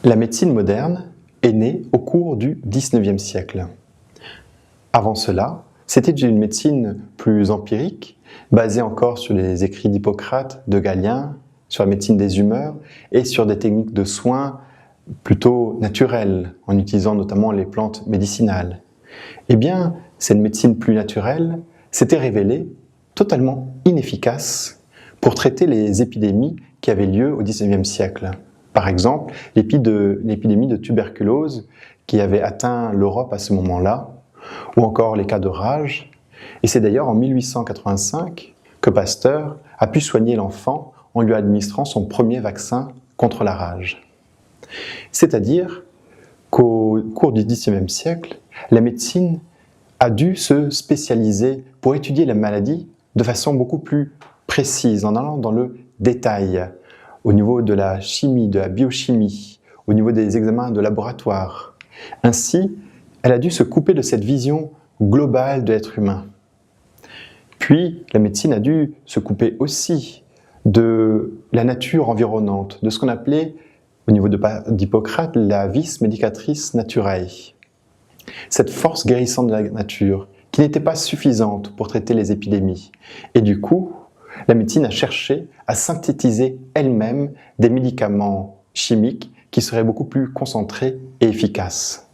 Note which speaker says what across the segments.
Speaker 1: La médecine moderne est née au cours du XIXe siècle. Avant cela, c'était une médecine plus empirique, basée encore sur les écrits d'Hippocrate, de Galien, sur la médecine des humeurs et sur des techniques de soins plutôt naturelles, en utilisant notamment les plantes médicinales. Eh bien, cette médecine plus naturelle s'était révélée totalement inefficace pour traiter les épidémies qui avaient lieu au XIXe siècle. Par exemple, l'épidémie de tuberculose qui avait atteint l'Europe à ce moment-là, ou encore les cas de rage. Et c'est d'ailleurs en 1885 que Pasteur a pu soigner l'enfant en lui administrant son premier vaccin contre la rage. C'est-à-dire qu'au cours du XIXe siècle, la médecine a dû se spécialiser pour étudier la maladie de façon beaucoup plus précise, en allant dans le détail, au niveau de la chimie, de la biochimie, au niveau des examens de laboratoire. Ainsi, elle a dû se couper de cette vision globale de l'être humain. Puis, la médecine a dû se couper aussi de la nature environnante, de ce qu'on appelait, au niveau d'Hippocrate, la vis medicatrice naturae. Cette force guérissante de la nature, qui n'était pas suffisante pour traiter les épidémies. Et du coup, la médecine a cherché à synthétiser elle-même des médicaments chimiques qui seraient beaucoup plus concentrés et efficaces.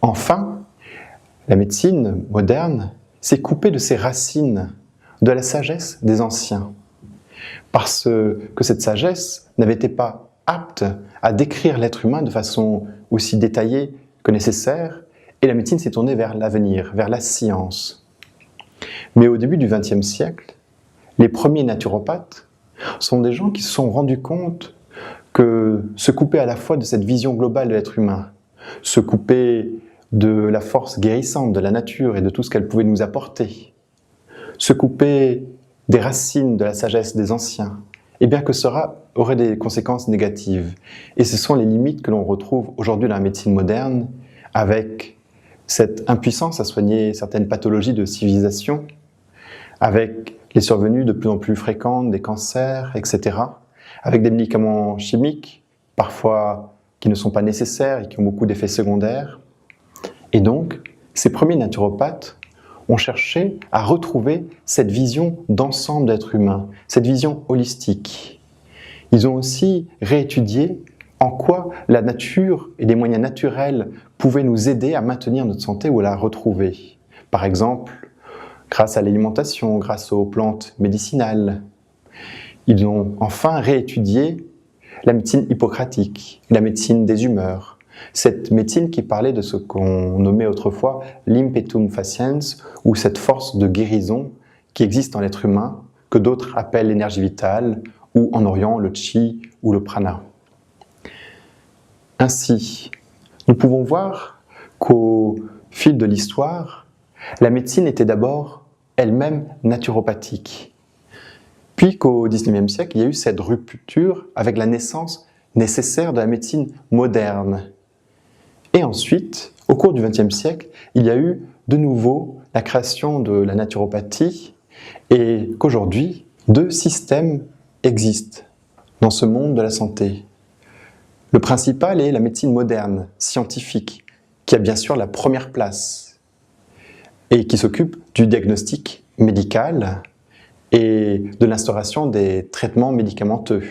Speaker 1: Enfin, la médecine moderne s'est coupée de ses racines, de la sagesse des anciens, parce que cette sagesse n'avait été pas apte à décrire l'être humain de façon aussi détaillée que nécessaire, et la médecine s'est tournée vers l'avenir, vers la science. Mais au début du XXe siècle, les premiers naturopathes sont des gens qui se sont rendus compte que se couper à la fois de cette vision globale de l'être humain, se couper de la force guérissante de la nature et de tout ce qu'elle pouvait nous apporter, se couper des racines de la sagesse des anciens, et bien que cela aurait des conséquences négatives. Et ce sont les limites que l'on retrouve aujourd'hui dans la médecine moderne, avec cette impuissance à soigner certaines pathologies de civilisation, avec les survenues de plus en plus fréquentes des cancers, etc., avec des médicaments chimiques, parfois qui ne sont pas nécessaires et qui ont beaucoup d'effets secondaires. Et donc, ces premiers naturopathes ont cherché à retrouver cette vision d'ensemble d'être humain, cette vision holistique. Ils ont aussi réétudié en quoi la nature et les moyens naturels pouvaient nous aider à maintenir notre santé ou à la retrouver. Par exemple, grâce à l'alimentation, grâce aux plantes médicinales. Ils ont enfin réétudié la médecine hippocratique, la médecine des humeurs, cette médecine qui parlait de ce qu'on nommait autrefois l'impetum faciens, ou cette force de guérison qui existe dans l'être humain, que d'autres appellent l'énergie vitale, ou en Orient le chi ou le prana. Ainsi, nous pouvons voir qu'au fil de l'histoire, la médecine était d'abord elle-même naturopathique. Puis qu'au XIXe siècle, il y a eu cette rupture avec la naissance nécessaire de la médecine moderne. Et ensuite, au cours du XXe siècle, il y a eu de nouveau la création de la naturopathie et qu'aujourd'hui, deux systèmes existent dans ce monde de la santé. Le principal est la médecine moderne, scientifique, qui a bien sûr la première place et qui s'occupe du diagnostic médical et de l'instauration des traitements médicamenteux.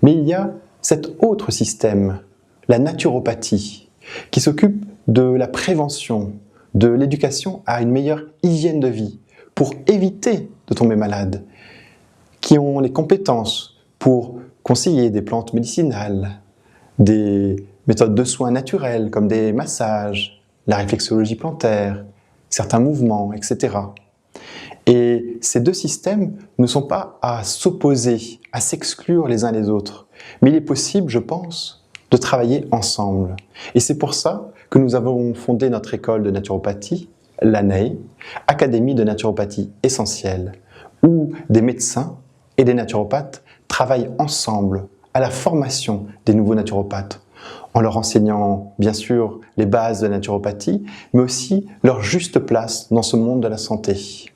Speaker 1: Mais il y a cet autre système, la naturopathie, qui s'occupe de la prévention, de l'éducation à une meilleure hygiène de vie, pour éviter de tomber malade, qui ont les compétences pour conseiller des plantes médicinales, des méthodes de soins naturels comme des massages, la réflexologie plantaire, certains mouvements, etc. Et ces deux systèmes ne sont pas à s'opposer, à s'exclure les uns les autres. Mais il est possible, je pense, de travailler ensemble. Et c'est pour ça que nous avons fondé notre école de naturopathie, l'ANEI, Académie de naturopathie essentielle, où des médecins et des naturopathes travaillent ensemble à la formation des nouveaux naturopathes, en leur enseignant bien sûr les bases de la naturopathie, mais aussi leur juste place dans ce monde de la santé.